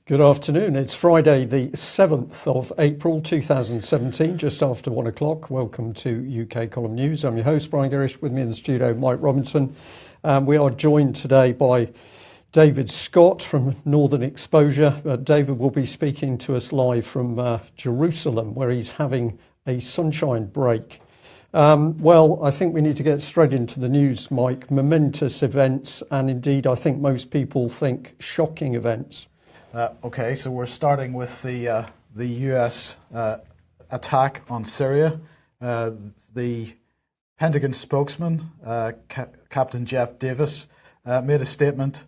Good afternoon. It's Friday, the 7th of April 2017, just after 1 o'clock. Welcome to UK Column News. I'm your host, Brian Gerrish. With me in the studio, Mike Robinson. We are joined today by David Scott from Northern Exposure. David will be speaking to us live from Jerusalem, where he's having a sunshine break. I think we need to get straight into the news, Mike. Momentous events, and indeed, I think most people think shocking events. Okay, so we're starting with the US attack on Syria. The Pentagon spokesman, Captain Jeff Davis, made a statement.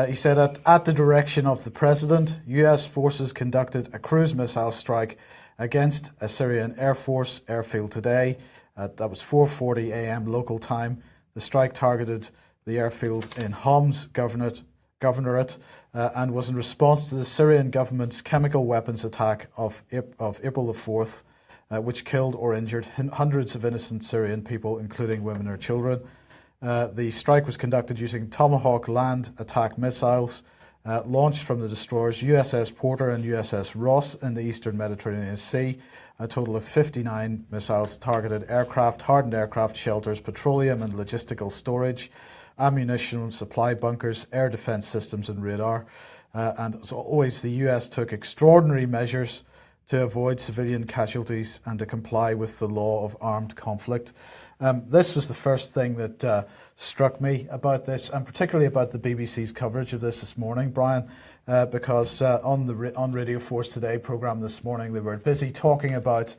He said that at the direction of the president, US forces conducted a cruise missile strike against a Syrian Air Force airfield today. That was 4:40 a.m. local time. The strike targeted the airfield in Homs Governorate and was in response to the Syrian government's chemical weapons attack of April the 4th, which killed or injured hundreds of innocent Syrian people, including women or children. The strike was conducted using Tomahawk land attack missiles launched from the destroyers USS Porter and USS Ross in the eastern Mediterranean Sea. A total of 59 missiles targeted aircraft, hardened aircraft shelters, petroleum and logistical storage, ammunition supply bunkers, air defense systems and radar. And as always, the US took extraordinary measures to avoid civilian casualties and to comply with the law of armed conflict. This was the first thing that struck me about this, and particularly about the BBC's coverage of this morning, Brian, because on Radio 4's Today programme this morning, they were busy talking about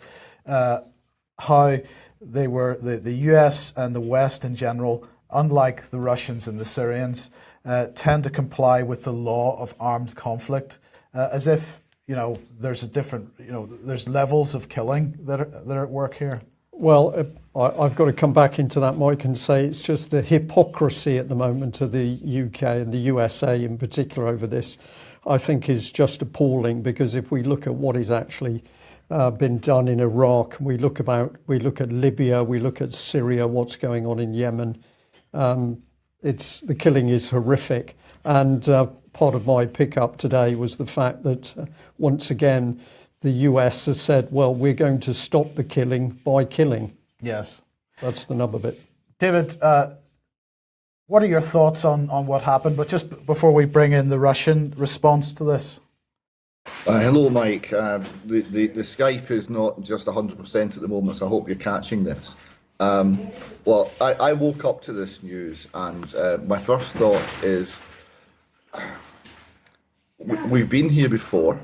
how they were, the US and the West in general, unlike the Russians and the Syrians, tend to comply with the law of armed conflict, as if, there's a different, there's levels of killing that are at work here. Well, I've got to come back into that, Mike, and say it's just the hypocrisy at the moment of the UK and the USA in particular over this, I think is just appalling, because if we look at what is actually been done in Iraq, we look at Libya, we look at Syria, what's going on in Yemen, the killing is horrific. And part of my pickup today was the fact that once again, the US has said, well, we're going to stop the killing by killing. Yes. That's the nub of it. David, what are your thoughts on what happened? But just before we bring in the Russian response to this. Hello, Mike. The Skype is not just 100% at the moment, so I hope you're catching this. I woke up to this news, and my first thought is we've been here before.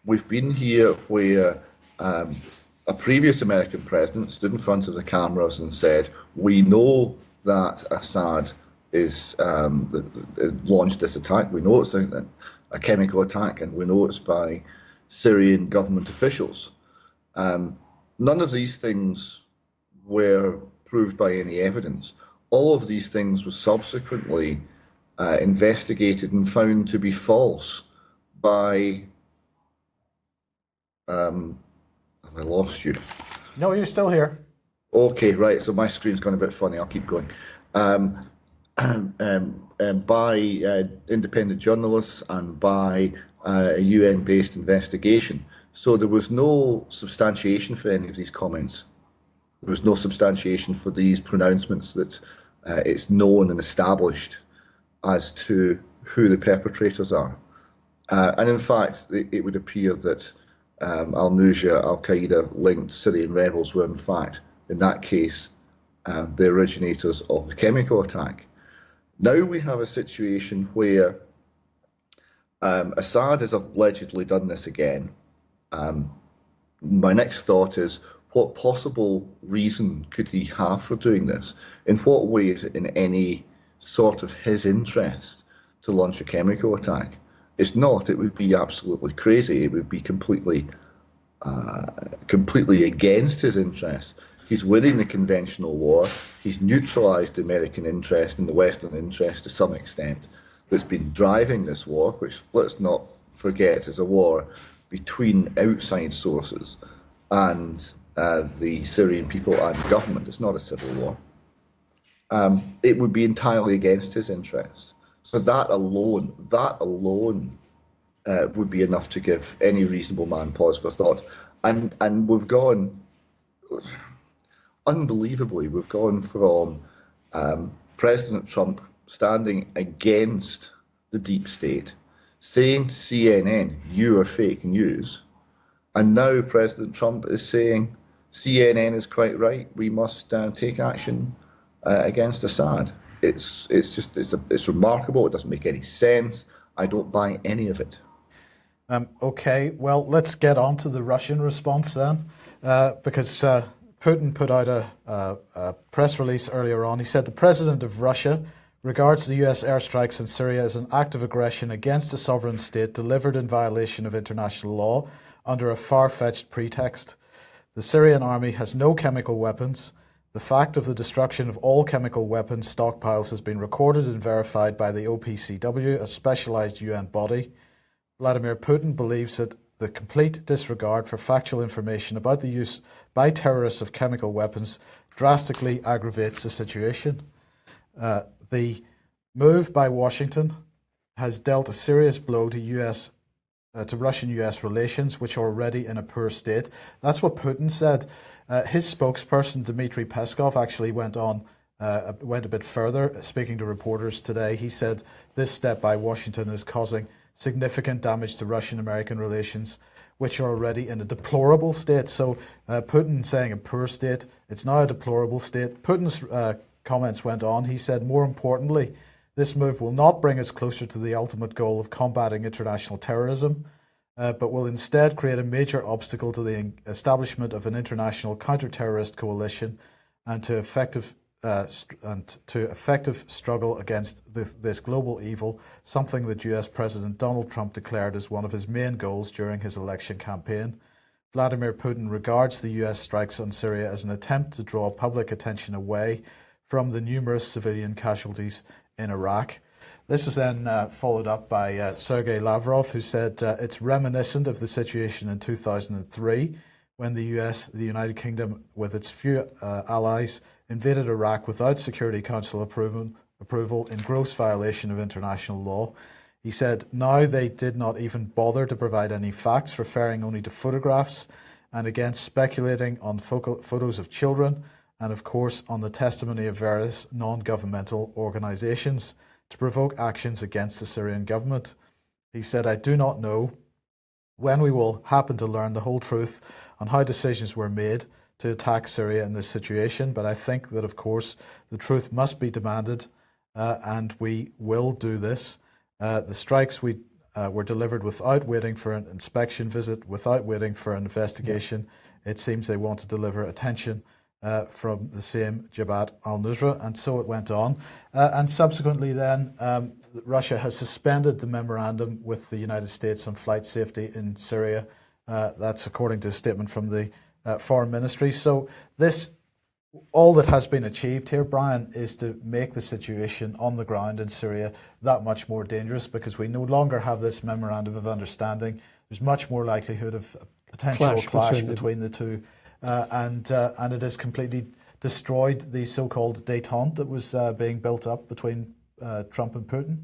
We've been here where a previous American president stood in front of the cameras and said, we know that Assad is launched this attack. We know it's a chemical attack, and we know it's by Syrian government officials. None of these things were proved by any evidence. All of these things were subsequently investigated and found to be false by... have I lost you? No, you're still here. Okay, right. So my screen's gone a bit funny. I'll keep going. By independent journalists and by a UN-based investigation. So there was no substantiation for any of these comments. There was no substantiation for these pronouncements that it's known and established as to who the perpetrators are. And in fact, it would appear that al-Nusra, al-Qaeda linked Syrian rebels were in fact, in that case, the originators of the chemical attack. Now we have a situation where Assad has allegedly done this again. My next thought is, what possible reason could he have for doing this? In what way is it in any sort of his interest to launch a chemical attack? It's not. It would be absolutely crazy. It would be completely against his interests. He's winning the conventional war. He's neutralised the American interest and the Western interest to some extent that's been driving this war, which, let's not forget, is a war between outside sources and the Syrian people and the government. It's not a civil war. It would be entirely against his interests. So that alone would be enough to give any reasonable man pause for thought. And we've gone, unbelievably, we've gone from President Trump standing against the deep state, saying to CNN, "You are fake news," and now President Trump is saying CNN is quite right. We must take action against Assad. It's remarkable. It doesn't make any sense. I don't buy any of it. Okay, well, let's get on to the Russian response then, because Putin put out a press release earlier on. He said the president of Russia regards the US airstrikes in Syria as an act of aggression against a sovereign state delivered in violation of international law under a far-fetched pretext. The Syrian army has no chemical weapons. The fact of the destruction of all chemical weapons stockpiles has been recorded and verified by the OPCW, a specialized UN body. Vladimir Putin believes that the complete disregard for factual information about the use by terrorists of chemical weapons drastically aggravates the situation. The move by Washington has dealt a serious blow to Russian-US relations, which are already in a poor state. That's what Putin said. His spokesperson, Dmitry Peskov, actually went a bit further, speaking to reporters today. He said this step by Washington is causing significant damage to Russian-American relations, which are already in a deplorable state. So Putin saying a poor state, it's now a deplorable state. Putin's comments went on. He said, more importantly, this move will not bring us closer to the ultimate goal of combating international terrorism, but will instead create a major obstacle to the establishment of an international counter-terrorist coalition and to effective struggle against this global evil, something that US President Donald Trump declared as one of his main goals during his election campaign. Vladimir Putin regards the US strikes on Syria as an attempt to draw public attention away from the numerous civilian casualties in Iraq. This was then followed up by Sergei Lavrov, who said it's reminiscent of the situation in 2003 when the United Kingdom, with its few allies, invaded Iraq without Security Council approval in gross violation of international law. He said, now they did not even bother to provide any facts, referring only to photographs, and again speculating on photos of children, and of course on the testimony of various non-governmental organizations to provoke actions against the Syrian government. He said, I do not know when we will happen to learn the whole truth on how decisions were made to attack Syria in this situation, but I think that, of course, the truth must be demanded, and we will do this. The strikes were delivered without waiting for an inspection visit, without waiting for an investigation. It seems they want to deliver attention from the same Jabhat al-Nusra, and so it went on. And subsequently then, Russia has suspended the memorandum with the United States on flight safety in Syria. That's according to a statement from the Foreign Ministry. So all that has been achieved here, Brian, is to make the situation on the ground in Syria that much more dangerous, because we no longer have this memorandum of understanding. There's much more likelihood of potential clash between the two. And it has completely destroyed the so-called détente that was being built up between Trump and Putin.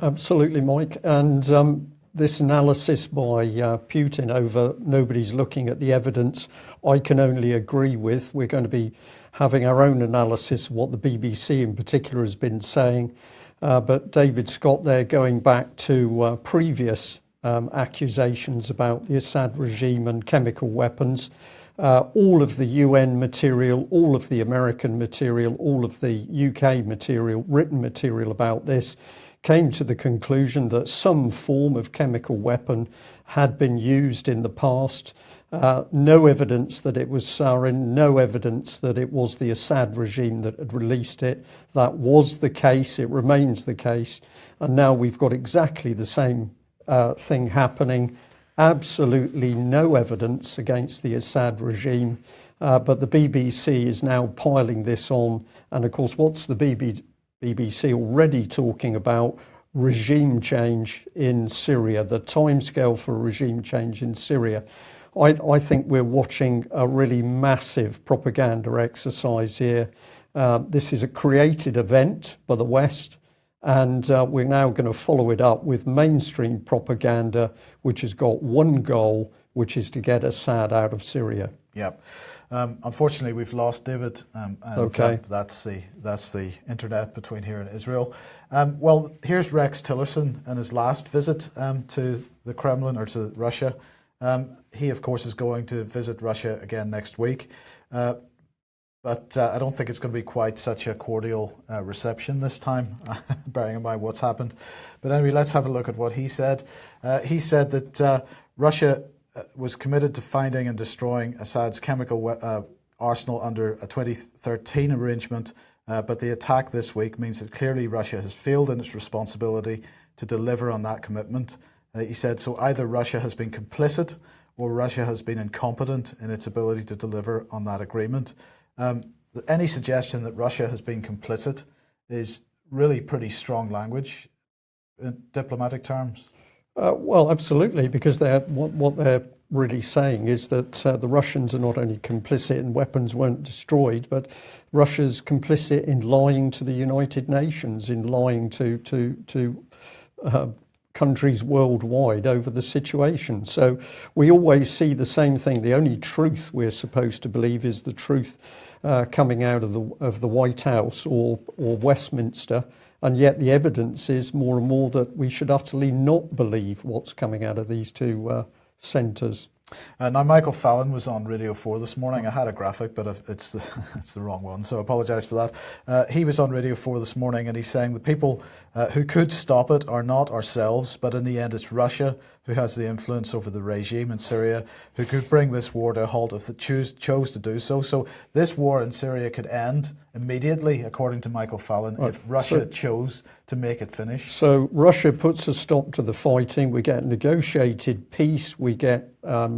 Absolutely, Mike. And this analysis by Putin over nobody's looking at the evidence, I can only agree with. We're going to be having our own analysis of what the BBC in particular has been saying. But David Scott there, going back to previous accusations about the Assad regime and chemical weapons, all of the UN material, all of the American material, all of the UK material, written material about this, came to the conclusion that some form of chemical weapon had been used in the past. No evidence that it was sarin, no evidence that it was the Assad regime that had released it. That was the case, it remains the case. And now we've got exactly the same thing happening. Absolutely no evidence against the Assad regime, but the BBC is now piling this on. And of course, what's the BBC already talking about? Regime change in Syria, the timescale for regime change in Syria. I think we're watching a really massive propaganda exercise here. This is a created event by the West, And we're now going to follow it up with mainstream propaganda, which has got one goal, which is to get Assad out of Syria. Yep. Unfortunately, we've lost David, and Okay. that's the internet between here and Israel. Well, here's Rex Tillerson in his last visit to the Kremlin, or to Russia. He, of course, is going to visit Russia again next week. But I don't think it's going to be quite such a cordial reception this time, bearing in mind what's happened. But anyway, let's have a look at what he said. He said that Russia was committed to finding and destroying Assad's chemical arsenal under a 2013 arrangement, but the attack this week means that clearly Russia has failed in its responsibility to deliver on that commitment. He said, so either Russia has been complicit or Russia has been incompetent in its ability to deliver on that agreement. Any suggestion that Russia has been complicit is really pretty strong language in diplomatic terms. Well, absolutely, because what they're really saying is that the Russians are not only complicit and weapons weren't destroyed, but Russia's complicit in lying to the United Nations, in lying to countries worldwide over the situation. So we always see the same thing. The only truth we're supposed to believe is the truth coming out of the White House or Westminster, and yet the evidence is more and more that we should utterly not believe what's coming out of these two centres. Now, Michael Fallon was on Radio 4 this morning. I had a graphic, but it's the wrong one, so I apologise for that. He was on Radio 4 this morning, and he's saying the people who could stop it are not ourselves, but in the end it's Russia who has the influence over the regime in Syria, who could bring this war to a halt if they chose to do so. So this war in Syria could end immediately, according to Michael Fallon, if Russia chose to make it finish. So Russia puts a stop to the fighting. We get negotiated peace. We get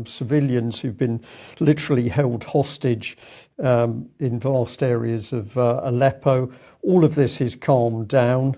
civilians who've been literally held hostage in vast areas of Aleppo. All of this is calmed down.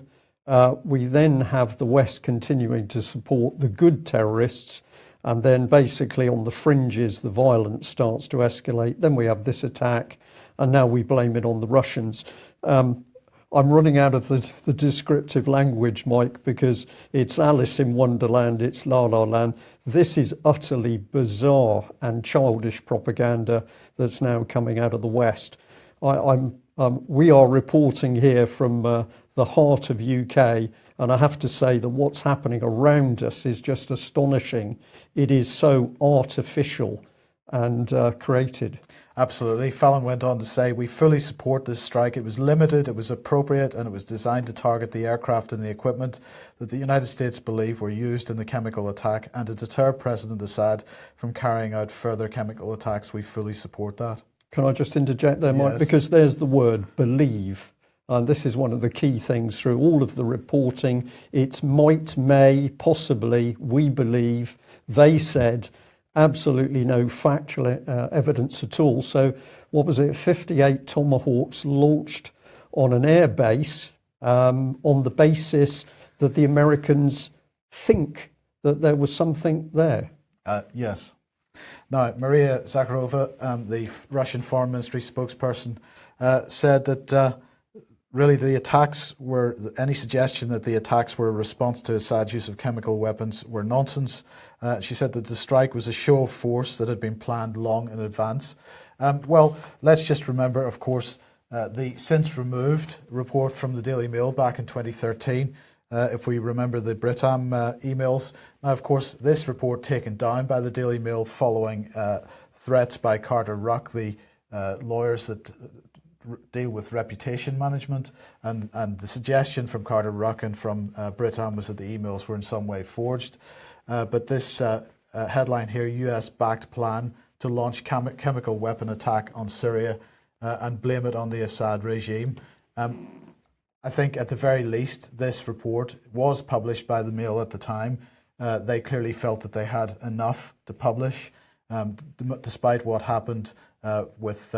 We then have the West continuing to support the good terrorists, and then basically on the fringes the violence starts to escalate. Then we have this attack, and now we blame it on the Russians. I'm running out of the descriptive language, Mike, because it's Alice in Wonderland, it's La La Land. This is utterly bizarre and childish propaganda that's now coming out of the West. We are reporting here from the heart of UK, and I have to say that what's happening around us is just astonishing. It is so artificial and created. Absolutely. Fallon went on to say, we fully support this strike. It was limited, it was appropriate, and it was designed to target the aircraft and the equipment that the United States believe were used in the chemical attack and to deter President Assad from carrying out further chemical attacks. We fully support that. Can I just interject there, Mike? Yes. Because there's the word believe. And this is one of the key things through all of the reporting. It's might, may, possibly, we believe, they said, absolutely no factual evidence at all. So what was it, 58 Tomahawks launched on an air base on the basis that the Americans think that there was something there. Yes. Now, Maria Zakharova, the Russian Foreign Ministry spokesperson, said that really the attacks were, any suggestion that the attacks were a response to Assad's use of chemical weapons were nonsense. She said that the strike was a show of force that had been planned long in advance. Well, let's just remember, of course, the since removed report from the Daily Mail back in 2013. If we remember the Britam emails. Now, of course, this report taken down by the Daily Mail following threats by Carter Ruck, the lawyers that deal with reputation management, and the suggestion from Carter Ruck and from Britam was that the emails were in some way forged. But this headline here, US-backed plan to launch chemical weapon attack on Syria and blame it on the Assad regime. I think at the very least, this report was published by the Mail at the time. They clearly felt that they had enough to publish, despite what happened with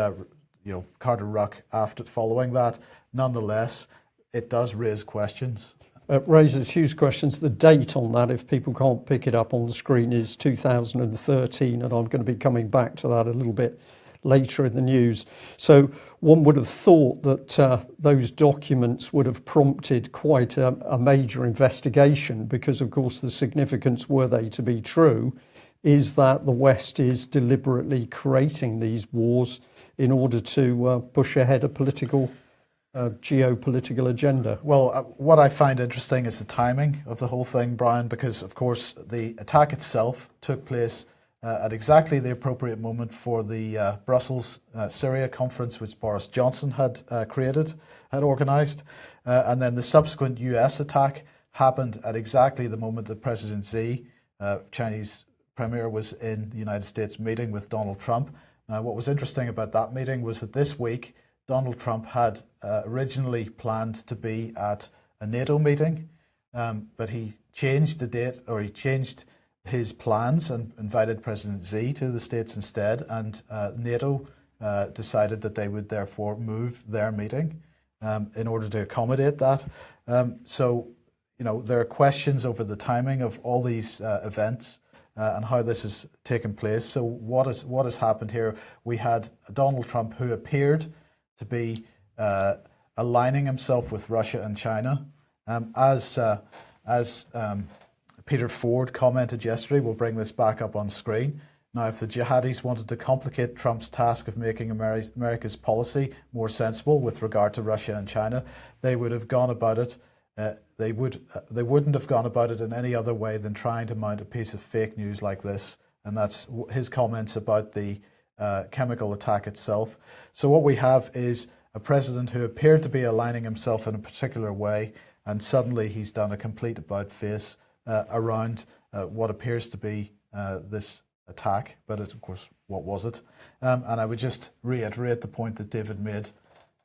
Carter Ruck after following that. Nonetheless, it does raise questions. It raises huge questions. The date on that, if people can't pick it up on the screen, is 2013, and I'm going to be coming back to that a little bit later in the news. So one would have thought that those documents would have prompted quite a major investigation, because, of course, the significance, were they to be true, is that the West is deliberately creating these wars in order to push ahead a geopolitical agenda. Well, what I find interesting is the timing of the whole thing, Brian, because, of course, the attack itself took place at exactly the appropriate moment for the Brussels Syria conference, which Boris Johnson had organised. And then the subsequent US attack happened at exactly the moment that President Xi, Chinese Premier, was in the United States meeting with Donald Trump. Now, what was interesting about that meeting was that this week, Donald Trump had originally planned to be at a NATO meeting, but he changed the date, or he changed his plans and invited President Xi to the States instead, and NATO decided that they would therefore move their meeting in order to accommodate that. So, you know, there are questions over the timing of all these events and how this has taken place. So what has happened here? We had Donald Trump, who appeared to be aligning himself with Russia and China, as Peter Ford commented yesterday. We'll bring this back up on screen. Now, if the jihadis wanted to complicate Trump's task of making America's policy more sensible with regard to Russia and China, they would have gone about it. They wouldn't have gone about it in any other way than trying to mount a piece of fake news like this. And that's his comments about the chemical attack itself. So what we have is a president who appeared to be aligning himself in a particular way, and suddenly he's done a complete about-face around what appears to be this attack. But of course, what was it? And I would just reiterate the point that David made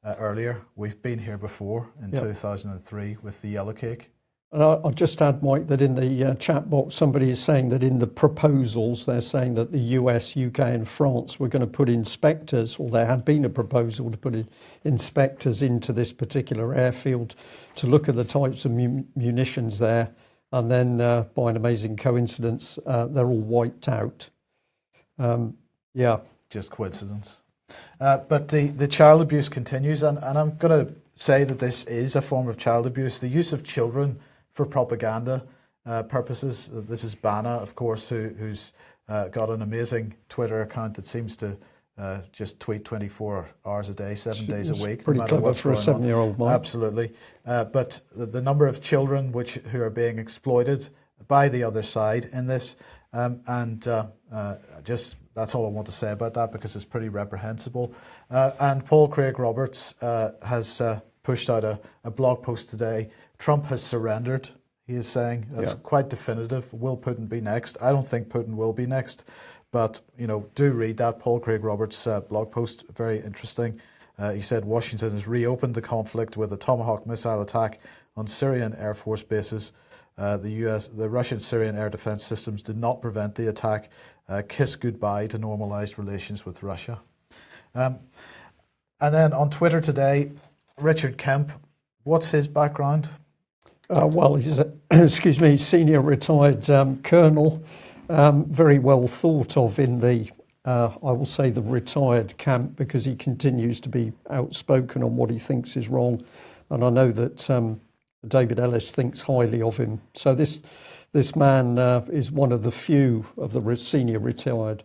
earlier. We've been here before in 2003 with the yellow cake. And I'll just add, Mike, that in the chat box, somebody is saying that in the proposals, they're saying that the US, UK and France were going to put inspectors, or there had been a proposal to put inspectors into this particular airfield to look at the types of munitions there. And then, by an amazing coincidence, they're all wiped out. Just coincidence. But the child abuse continues, and I'm going to say that this is a form of child abuse. The use of children for propaganda purposes. This is Bana, of course, who's got an amazing Twitter account that seems to just tweet 24 hours a day, 7 days a week. Pretty clever for a 7-year-old man. Absolutely. But the number of children who are being exploited by the other side in this, that's all I want to say about that, because it's pretty reprehensible. And Paul Craig Roberts has pushed out a blog post today. Trump has surrendered, he is saying. That's quite definitive. Will Putin be next? I don't think Putin will be next. But, you know, do read that Paul Craig Roberts blog post. Very interesting. He said Washington has reopened the conflict with a Tomahawk missile attack on Syrian Air Force bases. The Russian Syrian air defense systems did not prevent the attack. Kiss goodbye to normalized relations with Russia. And then on Twitter today, Richard Kemp, what's his background? Well, he's a senior retired colonel, very well thought of in the, I will say, the retired camp, because he continues to be outspoken on what he thinks is wrong. And I know that David Ellis thinks highly of him. So this man is one of the few of the senior retired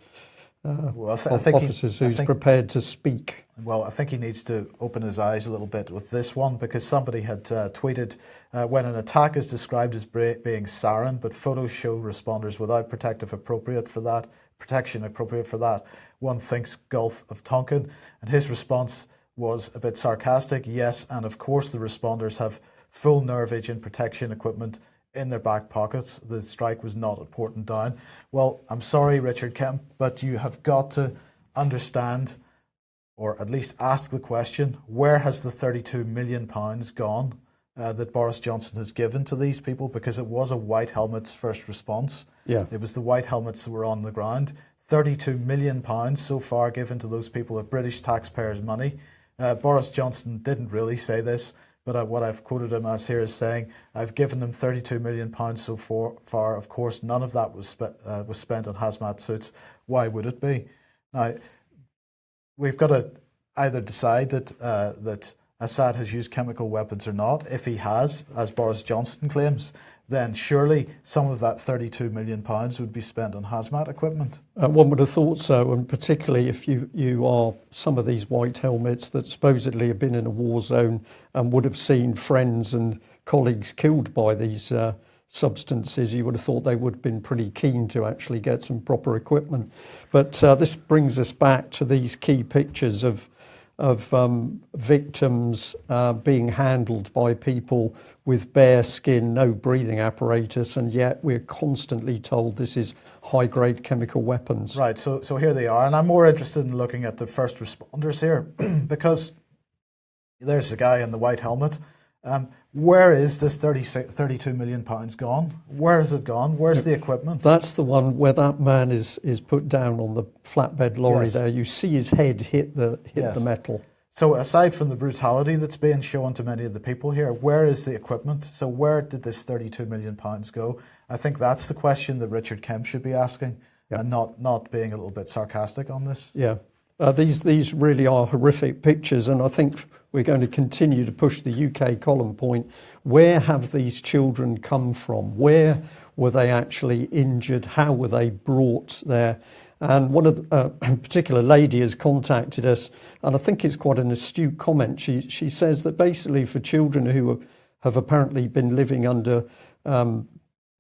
officers who's prepared to speak. Well, I think he needs to open his eyes a little bit with this one, because somebody had tweeted, when an attack is described as being sarin, but photos show responders without protection appropriate for that, one thinks Gulf of Tonkin. And his response was a bit sarcastic. Yes, and of course the responders have full nerve agent protection equipment in their back pockets. The strike was not at Portadown. Well, I'm sorry, Richard Kemp, but you have got to understand, or at least ask the question, where has the £32 million gone that Boris Johnson has given to these people? Because it was a White Helmet's first response. Yeah. It was the White Helmets that were on the ground. £32 million so far given to those people of British taxpayers' money. Boris Johnson didn't really say this, but what I've quoted him as here is saying, I've given them £32 million so far. Of course, none of that was spent on hazmat suits. Why would it be? Now, we've got to either decide that Assad has used chemical weapons or not. If he has, as Boris Johnson claims, then surely some of that £32 million would be spent on hazmat equipment. One would have thought so, and particularly if you are some of these white helmets that supposedly have been in a war zone and would have seen friends and colleagues killed by these substances, you would have thought they would have been pretty keen to actually get some proper equipment. But this brings us back to these key pictures of victims being handled by people with bare skin, no breathing apparatus, and yet we're constantly told this is high-grade chemical weapons. Right, so here they are, and I'm more interested in looking at the first responders here, because there's the guy in the white helmet. Where is this £32 million gone? Where has it gone? Where's the equipment? That's the one where that man is put down on the flatbed lorry. Yes. There. You see his head hit the Yes. metal. So aside from the brutality that's being shown to many of the people here, where is the equipment? So where did this £32 million go? I think that's the question that Richard Kemp should be asking, and not being a little bit sarcastic on this. Yeah. These really are horrific pictures, and I think we're going to continue to push the UK column point. Where have these children come from? Where were they actually injured? How were they brought there? And one of a particular lady has contacted us, and I think it's quite an astute comment. She says that basically for children who have apparently been living under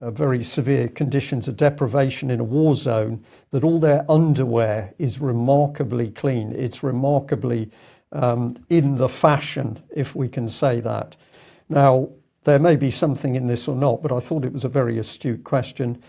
very severe conditions of deprivation in a war zone, that all their underwear is remarkably clean. It's remarkably in the fashion, if we can say that. Now, there may be something in this or not, but I thought it was a very astute question.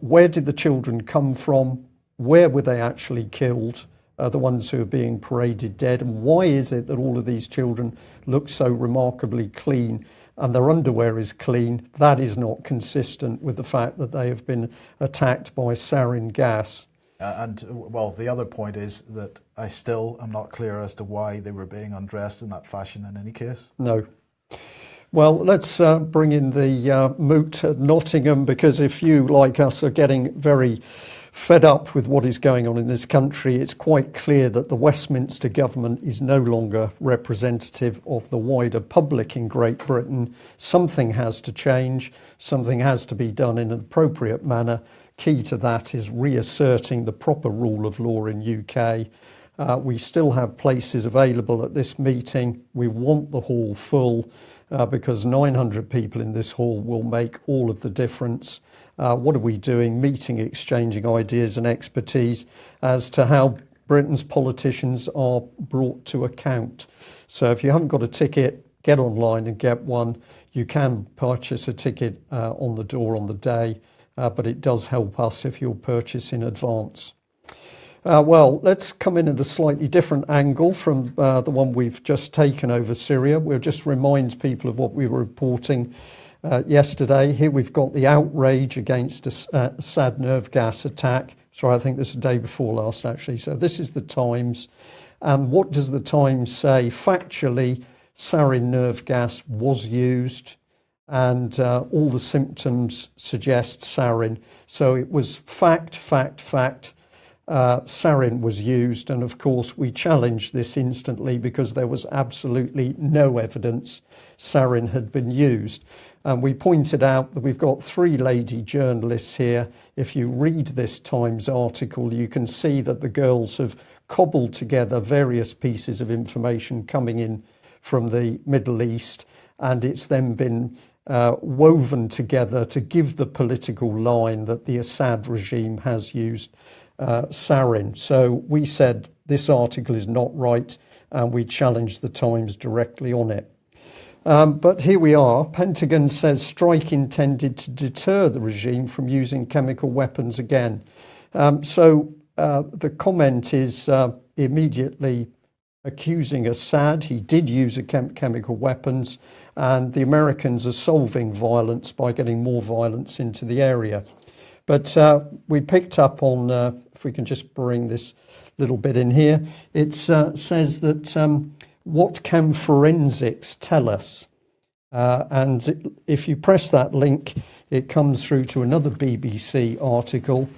Where did the children come from? Where were they actually killed? The ones who are being paraded dead? And why is it that all of these children look so remarkably clean and their underwear is clean? That is not consistent with the fact that they have been attacked by sarin gas. Well, the other point is that I still am not clear as to why they were being undressed in that fashion in any case. No. Well, let's bring in the moot at Nottingham, because if you, like us, are getting very fed up with what is going on in this country, it's quite clear that the Westminster government is no longer representative of the wider public in Great Britain. Something has to change. Something has to be done in an appropriate manner. Key to that is reasserting the proper rule of law in UK. We still have places available at this meeting. We want the hall full because 900 people in this hall will make all of the difference. What are we doing? Meeting, exchanging ideas and expertise as to how Britain's politicians are brought to account. So if you haven't got a ticket, get online and get one. You can purchase a ticket on the door on the day, but it does help us if you'll purchase in advance. Well, let's come in at a slightly different angle from the one we've just taken over Syria. We'll just remind people of what we were reporting yesterday. Here we've got the outrage against Assad nerve gas attack. Sorry, I think this is the day before last, actually. So this is the Times. And what does the Times say? Factually, sarin nerve gas was used, and all the symptoms suggest sarin. So it was fact. Sarin was used, and of course we challenged this instantly because there was absolutely no evidence sarin had been used. And we pointed out that we've got 3 lady journalists here. If you read this Times article, you can see that the girls have cobbled together various pieces of information coming in from the Middle East, and it's then been woven together to give the political line that the Assad regime has used sarin. So we said this article is not right, and we challenged the Times directly on it. But here we are. Pentagon says strike intended to deter the regime from using chemical weapons again. So the comment is immediately accusing Assad. He did use chemical weapons, and the Americans are solving violence by getting more violence into the area. But we picked up on, if we can just bring this little bit in here, it says that what can forensics tell us? And if you press that link, it comes through to another BBC article.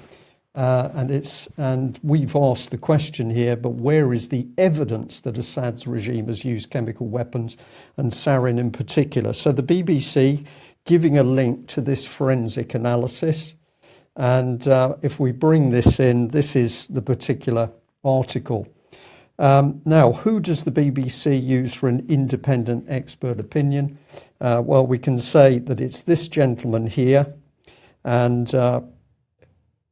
and we've asked the question here, but where is the evidence that Assad's regime has used chemical weapons, and sarin in particular? So the BBC giving a link to this forensic analysis, and if we bring this in, this is the particular article. Now, who does the BBC use for an independent expert opinion? Well, we can say that it's this gentleman here, and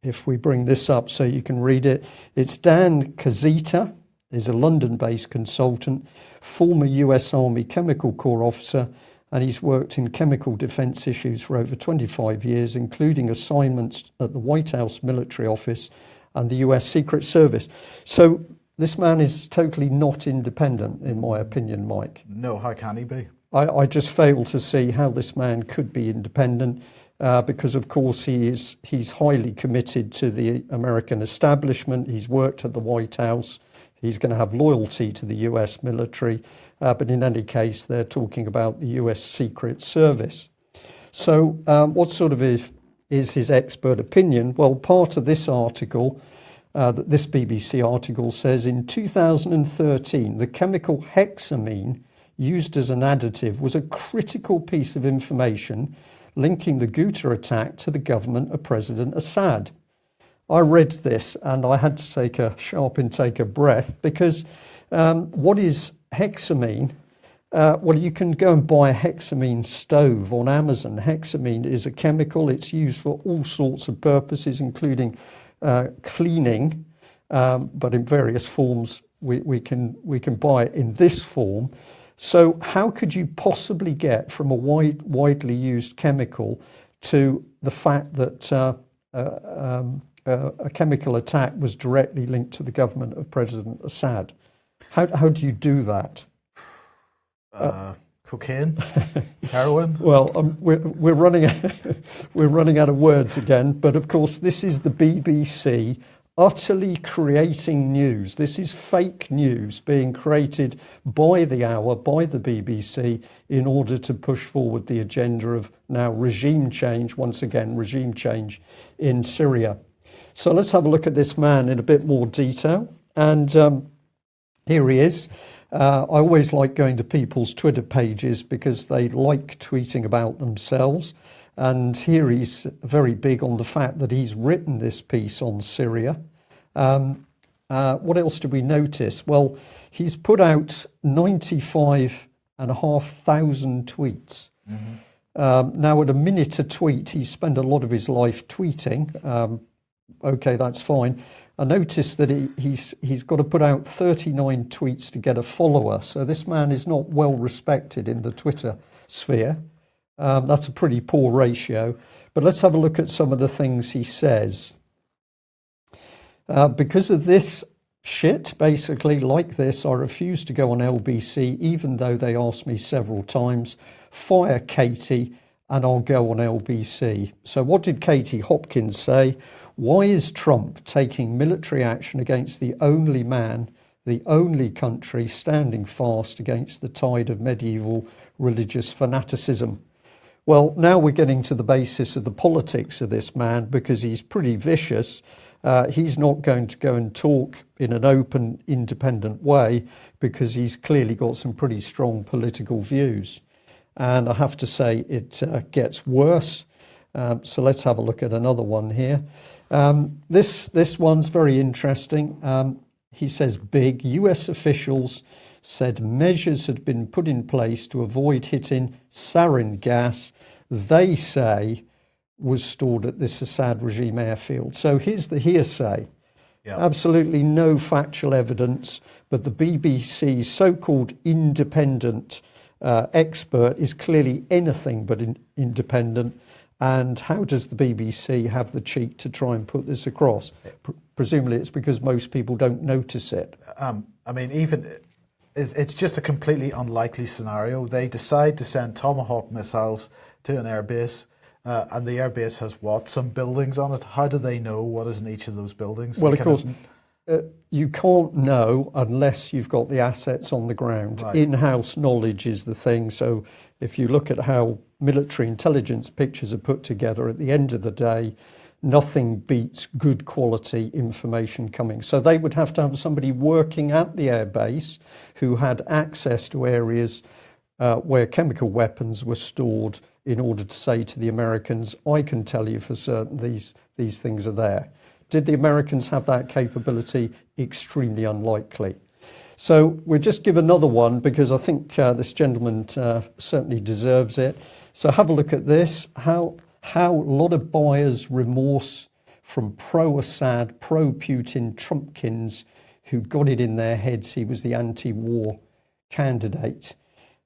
if we bring this up so you can read it, it's Dan Kazita, is a London-based consultant, former US Army Chemical Corps officer, and he's worked in chemical defence issues for over 25 years, including assignments at the White House Military Office and the US Secret Service. So this man is totally not independent, in my opinion, Mike. No, how can he be? I just fail to see how this man could be independent. Because of course he's highly committed to the American establishment. He's worked at the White House. He's going to have loyalty to the US military. But in any case, they're talking about the US Secret Service. So what sort of is his expert opinion? Well, part of this article, this BBC article says, in 2013, the chemical hexamine used as an additive was a critical piece of information linking the Ghouta attack to the government of President Assad. I read this and I had to take a sharp intake of breath, because what is hexamine? Well, you can go and buy a hexamine stove on Amazon. Hexamine is a chemical. It's used for all sorts of purposes, including cleaning, but in various forms. We can buy it in this form. So how could you possibly get from a widely used chemical to the fact that a chemical attack was directly linked to the government of President Assad? How do you do that? Cocaine, heroin. Well, we're running out of words again. But of course, this is the BBC utterly creating news. This is fake news being created by the hour, by the BBC, in order to push forward the agenda of now regime change, once again, regime change in Syria. So let's have a look at this man in a bit more detail. And here he is. I always like going to people's Twitter pages because they like tweeting about themselves. And here he's very big on the fact that he's written this piece on Syria. What else do we notice? Well, he's put out 95,500 tweets. Mm-hmm. Now, at a minute a tweet, he's spent a lot of his life tweeting. Okay, that's fine. I noticed that he's got to put out 39 tweets to get a follower. So this man is not well respected in the Twitter sphere. That's a pretty poor ratio. But let's have a look at some of the things he says. Because of this shit, basically, like this, I refuse to go on LBC, even though they asked me several times. Fire Katie, and I'll go on LBC. So what did Katie Hopkins say? Why is Trump taking military action against the only man, the only country standing fast against the tide of medieval religious fanaticism? Well, now we're getting to the basis of the politics of this man, because he's pretty vicious. He's not going to go and talk in an open, independent way, because he's clearly got some pretty strong political views. And I have to say it gets worse. So let's have a look at another one here. This one's very interesting. He says, big US officials said measures had been put in place to avoid hitting sarin gas, they say, was stored at this Assad regime airfield. So here's the hearsay. Yep. Absolutely no factual evidence, but the BBC's so-called independent expert is clearly anything but independent. And how does the BBC have the cheek to try and put this across? Presumably it's because most people don't notice it. I mean, it's just a completely unlikely scenario. They decide to send Tomahawk missiles to an airbase, and the airbase has what? Some buildings on it. How do they know what is in each of those buildings? Well, of course, you can't know unless you've got the assets on the ground. Right. In-house knowledge is the thing. So if you look at how military intelligence pictures are put together, at the end of the day, nothing beats good quality information coming. So they would have to have somebody working at the airbase who had access to areas where chemical weapons were stored in order to say to the Americans, I can tell you for certain these things are there. Did the Americans have that capability? Extremely unlikely. So we'll just give another one because I think this gentleman certainly deserves it. So have a look at this, how a lot of buyer's remorse from pro-Assad, pro-Putin Trumpkins who got it in their heads he was the anti-war candidate.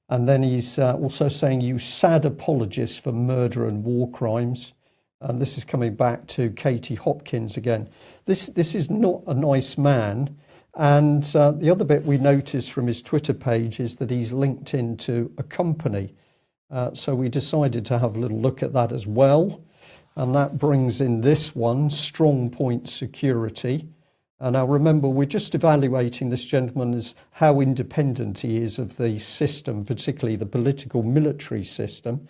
And then he's also saying, you sad apologists for murder and war crimes. And this is coming back to Katie Hopkins again. This is not a nice man. And the other bit we noticed from his Twitter page is that he's linked into a company. So we decided to have a little look at that as well. And that brings in this one, Strong Point Security. And now remember, we're just evaluating this gentleman as how independent he is of the system, particularly the political military system.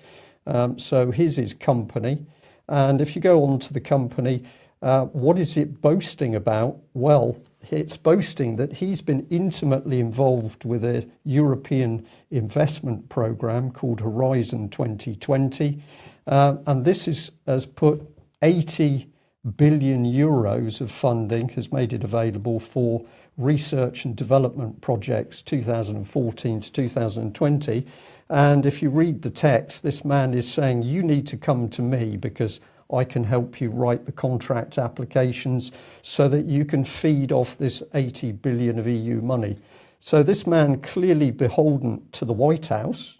So here's his company. And if you go on to the company, what is it boasting about? Well, it's boasting that he's been intimately involved with a European investment program called Horizon 2020. And this has put 80 billion euros of funding, has made it available for research and development projects 2014 to 2020. And if you read the text, this man is saying, you need to come to me because I can help you write the contract applications so that you can feed off this 80 billion of EU money. So this man clearly beholden to the White House.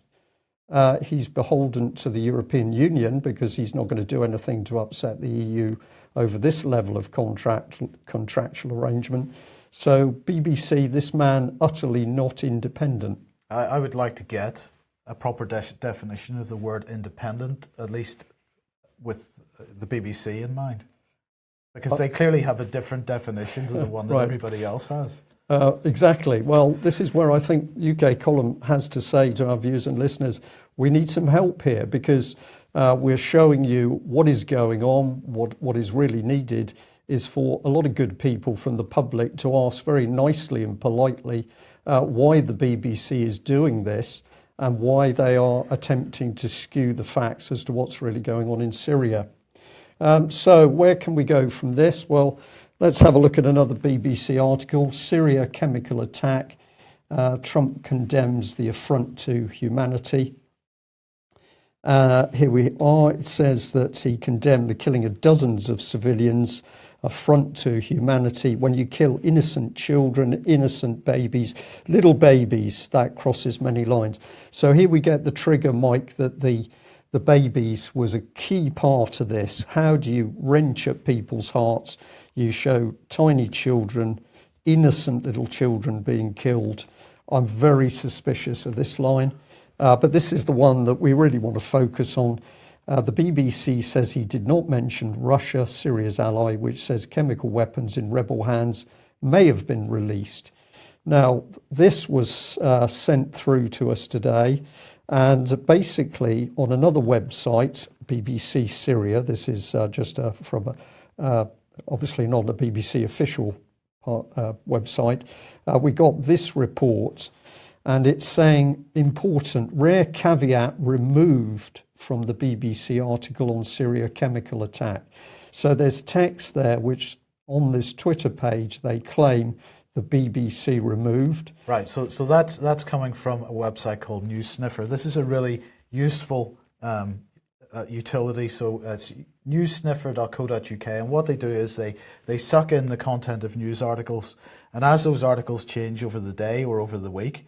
He's beholden to the European Union because he's not going to do anything to upset the EU over this level of contractual arrangement. So BBC, this man utterly not independent. I would like to get a proper definition of the word independent, at least with the BBC in mind, because they clearly have a different definition to the one that everybody else has. Exactly. Well, this is where I think UK Column has to say to our viewers and listeners, we need some help here because we're showing you what is going on. What is really needed is for a lot of good people from the public to ask very nicely and politely why the BBC is doing this and why they are attempting to skew the facts as to what's really going on in Syria. So where can we go from this? Well, let's have a look at another BBC article, Syria chemical attack. Trump condemns the affront to humanity. Here we are. It says that he condemned the killing of dozens of civilians, affront to humanity. When you kill innocent children, innocent babies, little babies, that crosses many lines. So here we get the trigger, Mike, that the babies was a key part of this. How do you wrench at people's hearts? You show tiny children, innocent little children being killed. I'm very suspicious of this line, but this is the one that we really want to focus on. The BBC says he did not mention Russia, Syria's ally, which says chemical weapons in rebel hands may have been released. Now, this was sent through to us today, and basically on another website, BBC Syria, this is just from obviously not a BBC official website, we got this report, and it's saying, important, rare caveat removed from the BBC article on Syria chemical attack. So there's text there which on this Twitter page they claim the BBC removed. Right, so that's coming from a website called News Sniffer. This is a really useful utility. So it's newssniffer.co.uk, and what they do is they suck in the content of news articles, and as those articles change over the day or over the week,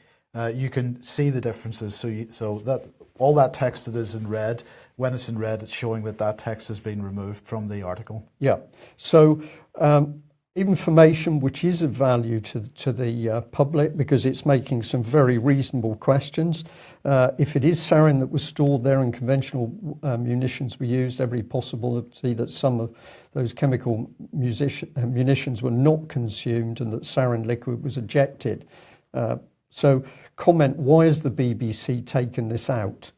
you can see the differences. So that all that text that is in red, when it's in red, it's showing that text has been removed from the article. Yeah. So information which is of value to the public because it's making some very reasonable questions. If it is sarin that was stored there and conventional munitions were used, every possibility that some of those chemical munitions were not consumed and that sarin liquid was ejected. So comment, why has the BBC taken this out?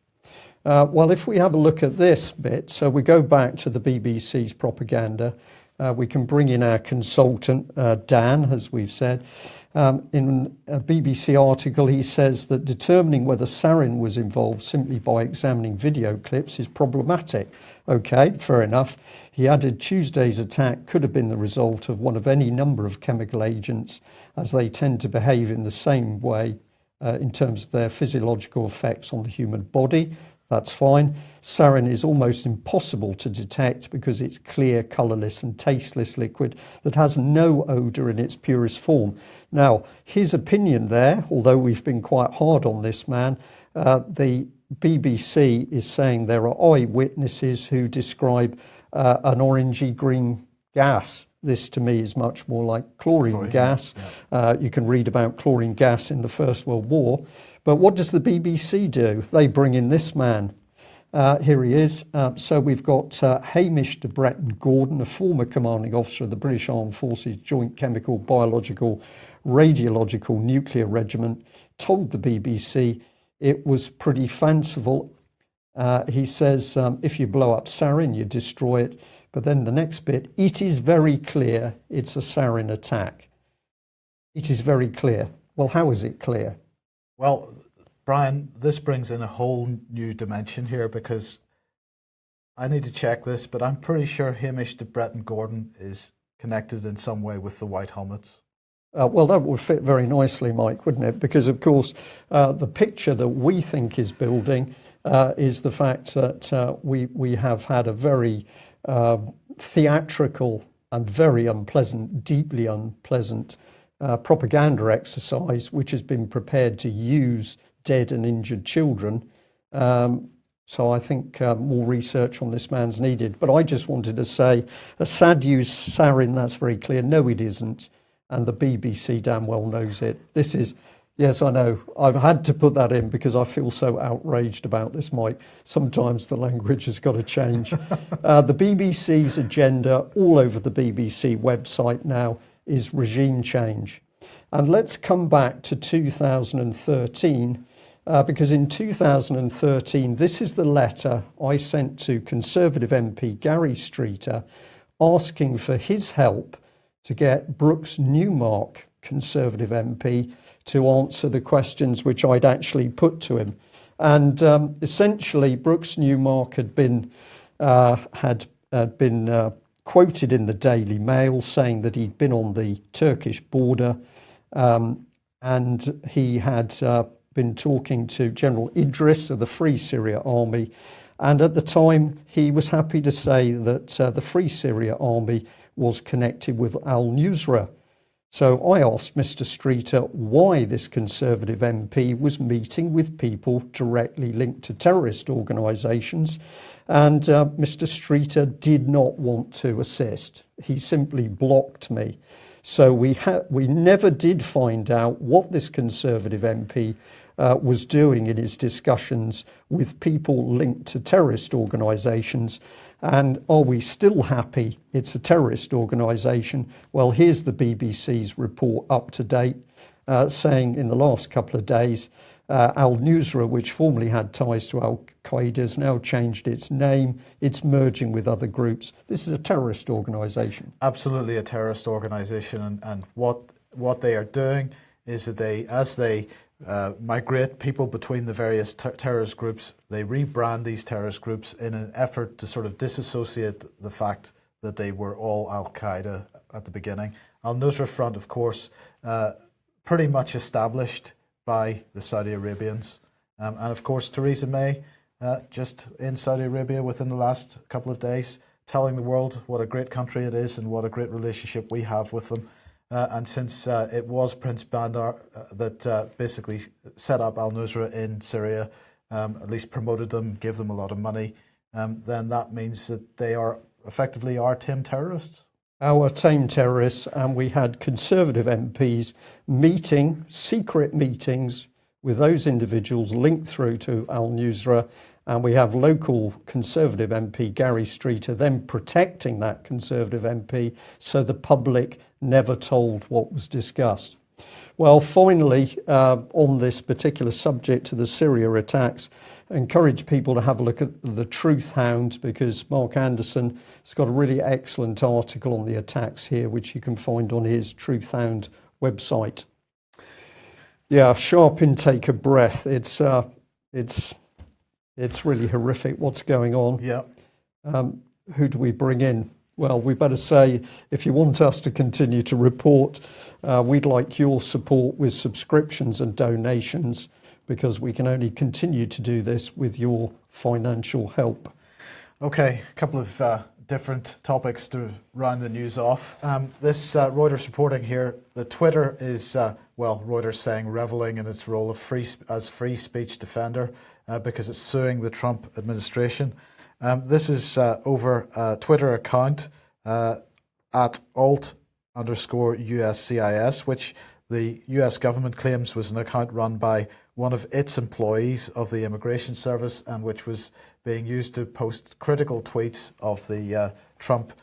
Well, if we have a look at this bit, so we go back to the BBC's propaganda, we can bring in our consultant, Dan, as we've said. In a BBC article, he says that determining whether sarin was involved simply by examining video clips is problematic. Okay, fair enough. He added Tuesday's attack could have been the result of one of any number of chemical agents, as they tend to behave in the same way in terms of their physiological effects on the human body. That's fine. Sarin is almost impossible to detect because it's clear, colourless and tasteless liquid that has no odour in its purest form. Now, his opinion there, although we've been quite hard on this man, the BBC is saying there are eyewitnesses who describe an orangey green gas. This to me is much more like chlorine gas. Yeah. You can read about chlorine gas in the First World War. But what does the BBC do? They bring in this man. Here he is. So we've got Hamish de Bretton Gordon, a former commanding officer of the British Armed Forces Joint Chemical, Biological, Radiological, Nuclear Regiment, told the BBC it was pretty fanciful. He says, if you blow up sarin, you destroy it. But then the next bit, it is very clear it's a sarin attack. It is very clear. Well, how is it clear? Well, Brian, this brings in a whole new dimension here, because I need to check this, but I'm pretty sure Hamish de Bretton Gordon is connected in some way with the White Helmets. Well, that would fit very nicely, Mike, wouldn't it? Because, of course, the picture that we think is building is the fact that we have had a very theatrical and very unpleasant, deeply unpleasant propaganda exercise, which has been prepared to use dead and injured children. So I think more research on this man's needed. But I just wanted to say, a sad use sarin, that's very clear. No, it isn't. And the BBC damn well knows it. This is, yes, I know. I've had to put that in because I feel so outraged about this, Mike. Sometimes the language has got to change. The BBC's agenda all over the BBC website now is regime change. And let's come back to 2013, because in 2013, this is the letter I sent to Conservative MP Gary Streeter asking for his help to get Brooks Newmark, Conservative MP, to answer the questions which I'd actually put to him. And essentially, Brooks Newmark had been quoted in the Daily Mail saying that he'd been on the Turkish border and he had been talking to General Idris of the Free Syria Army. And at the time, he was happy to say that the Free Syria Army was connected with al-Nusra. So I asked Mr. Streeter why this Conservative MP was meeting with people directly linked to terrorist organisations, and Mr. Streeter did not want to assist. He simply blocked me. So we never did find out what this Conservative MP was doing in his discussions with people linked to terrorist organisations. And are we still happy it's a terrorist organisation? Well, here's the BBC's report up to date, saying in the last couple of days, al-Nusra, which formerly had ties to al-Qaeda, has now changed its name. It's merging with other groups. This is a terrorist organisation. Absolutely a terrorist organisation. And what they are doing is that as they migrate people between the various terrorist groups, they rebrand these terrorist groups in an effort to sort of disassociate the fact that they were all al-Qaeda at the beginning. Al-Nusra Front, of course, pretty much established by the Saudi Arabians. And of course, Theresa May, just in Saudi Arabia within the last couple of days, telling the world what a great country it is and what a great relationship we have with them. And since it was Prince Bandar that basically set up al-Nusra in Syria, at least promoted them, gave them a lot of money, then that means that they are effectively our tame terrorists. Our tame terrorists, and we had Conservative MPs meeting, secret meetings with those individuals linked through to al-Nusra, and we have local Conservative MP Gary Streeter then protecting that Conservative MP so the public never told what was discussed. Well, finally, on this particular subject to the Syria attacks, I encourage people to have a look at the Truth Hound, because Mark Anderson has got a really excellent article on the attacks here, which you can find on his Truth Hound website. Yeah, sharp intake of breath. It's really horrific what's going on. Yeah. Who do we bring in? Well, we better say, if you want us to continue to report, we'd like your support with subscriptions and donations, because we can only continue to do this with your financial help. Okay, a couple of different topics to round the news off. This Reuters reporting here, the Twitter is, Reuters saying reveling in its role of as free speech defender because it's suing the Trump administration. This is over a Twitter account at alt_USCIS, which the US government claims was an account run by one of its employees of the Immigration Service, and which was being used to post critical tweets of the Trump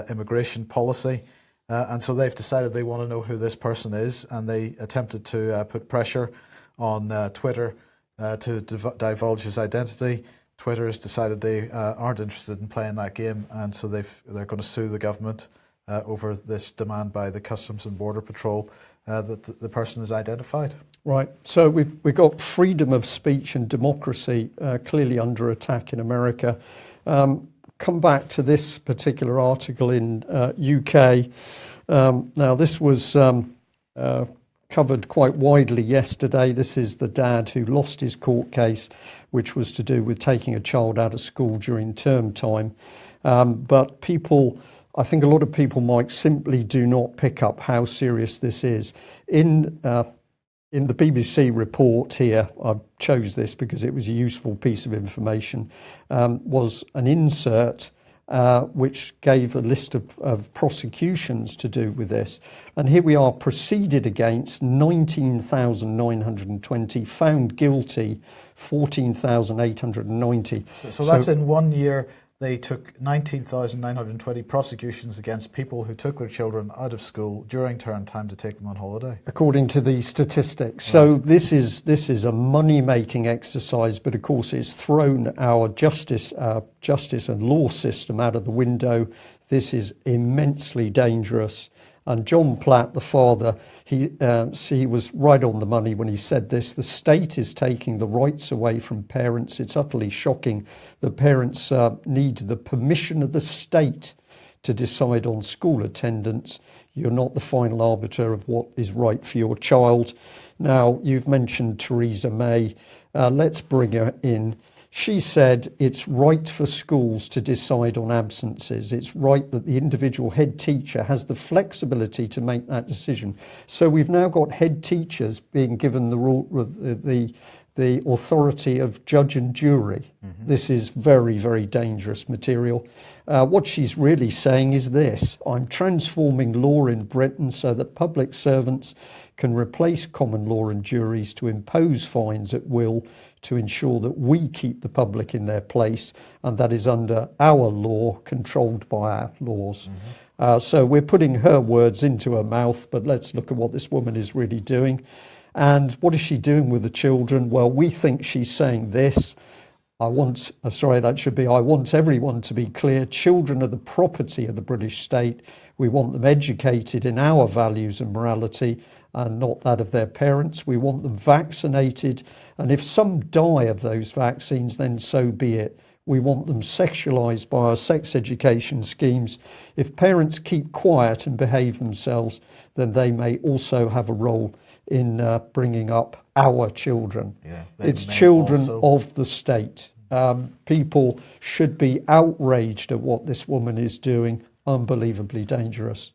immigration policy. And so they've decided they want to know who this person is, and they attempted to put pressure on Twitter to divulge his identity. Twitter has decided they aren't interested in playing that game, and so they're going to sue the government over this demand by the Customs and Border Patrol that the person is identified. Right. So we've got freedom of speech and democracy clearly under attack in America. Come back to this particular article in UK. Now, this was covered quite widely yesterday. This is the dad who lost his court case, which was to do with taking a child out of school during term time. But people, I think a lot of people, Mike, simply do not pick up how serious this is. In the BBC report here, I chose this because it was a useful piece of information, was an insert which gave a list of prosecutions to do with this. And here we are, proceeded against 19,920, found guilty 14,890. So that's in 1 year. They took 19,920 prosecutions against people who took their children out of school during term time to take them on holiday, according to the statistics. So this is a money-making exercise, but of course it's thrown our justice and law system out of the window. This is immensely dangerous. And John Platt, the father, he was right on the money when he said this. The state is taking the rights away from parents. It's utterly shocking that parents need the permission of the state to decide on school attendance. You're not the final arbiter of what is right for your child. Now, you've mentioned Theresa May. Let's bring her in. She said it's right for schools to decide on absences. It's right that the individual head teacher has the flexibility to make that decision. So we've now got head teachers being given the authority of judge and jury. Mm-hmm. This is very, very dangerous material. What she's really saying is this: I'm transforming law in Britain so that public servants can replace common law and juries to impose fines at will, to ensure that we keep the public in their place, and that is under our law, controlled by our laws. Mm-hmm. So we're putting her words into her mouth, but let's look at what this woman is really doing. And what is she doing with the children? Well, we think she's saying this. I want everyone to be clear. Children are the property of the British state. We want them educated in our values and morality, and not that of their parents. We want them vaccinated, and if some die of those vaccines, then so be it. We want them sexualised by our sex education schemes. If parents keep quiet and behave themselves, then they may also have a role in bringing up our children. Yeah, it's children of the state. People should be outraged at what this woman is doing. Unbelievably dangerous.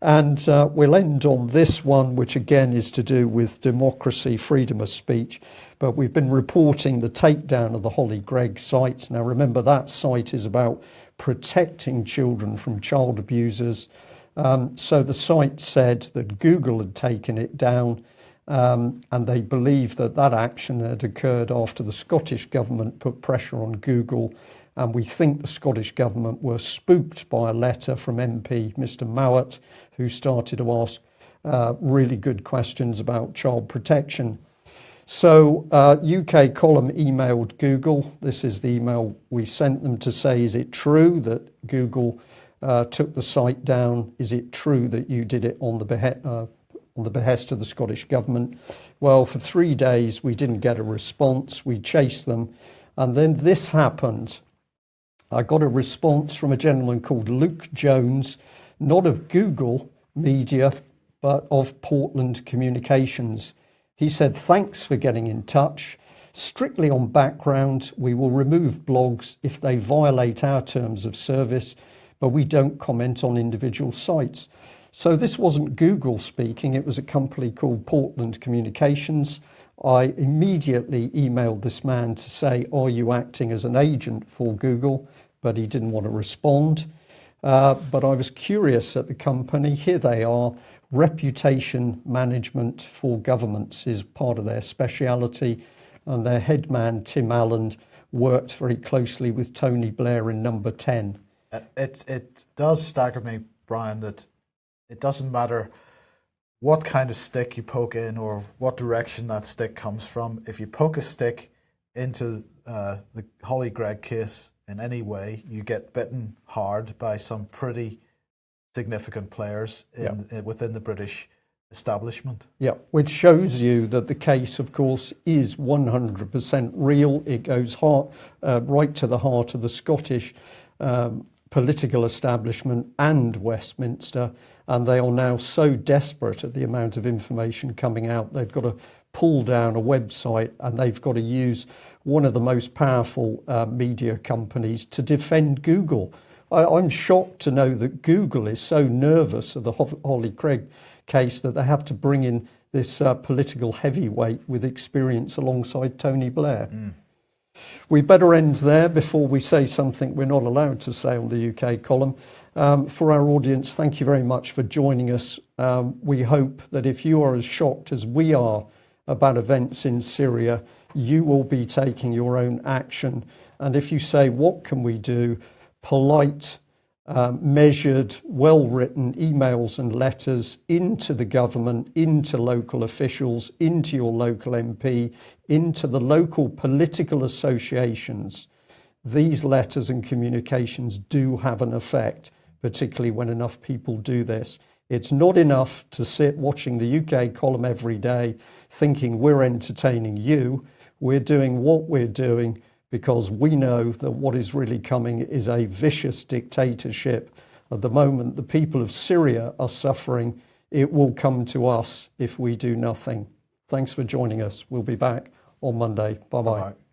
And we'll end on this one, which again is to do with democracy, freedom of speech. But we've been reporting the takedown of the Holly Gregg site. Now remember, that site is about protecting children from child abusers. So the site said that Google had taken it down, and they believe that that action had occurred after the Scottish government put pressure on Google. And we think the Scottish government were spooked by a letter from MP Mr Mowat, who started to ask really good questions about child protection. So UK column emailed Google. This is the email we sent them to say, is it true that Google took the site down? Is it true that you did it on the behest of the Scottish Government? Well, for 3 days, we didn't get a response. We chased them. And then this happened. I got a response from a gentleman called Luke Jones, not of Google Media, but of Portland Communications. He said, thanks for getting in touch. Strictly on background, we will remove blogs if they violate our terms of service, but we don't comment on individual sites. So this wasn't Google speaking, it was a company called Portland Communications. I immediately emailed this man to say, are you acting as an agent for Google? But he didn't want to respond. But I was curious at the company. Here they are. Reputation management for governments is part of their speciality, and their head man, Tim Allen, worked very closely with Tony Blair in Number 10. It does stagger me, Brian, that it doesn't matter what kind of stick you poke in or what direction that stick comes from. If you poke a stick into the Holly Gregg case in any way, you get bitten hard by some pretty significant players within the British establishment. Yeah, which shows you that the case, of course, is 100% real. It goes right to the heart of the Scottish political establishment and Westminster, and they are now so desperate at the amount of information coming out, they've got to pull down a website and they've got to use one of the most powerful media companies to defend Google. I'm shocked to know that Google is so nervous of the Holly Gregg case that they have to bring in this political heavyweight with experience alongside Tony Blair. We better end there before we say something we're not allowed to say on the UK column. For our audience, thank you very much for joining us. We hope that if you are as shocked as we are about events in Syria, you will be taking your own action. And if you say, what can we do? Polite, measured, well-written emails and letters into the government, into local officials, into your local MP, into the local political associations. These letters and communications do have an effect, particularly when enough people do this. It's not enough to sit watching the UK column every day thinking we're entertaining you. We're doing what we're doing because we know that what is really coming is a vicious dictatorship. At the moment, the people of Syria are suffering. It will come to us if we do nothing. Thanks for joining us. We'll be back on Monday. Bye-bye. Bye-bye.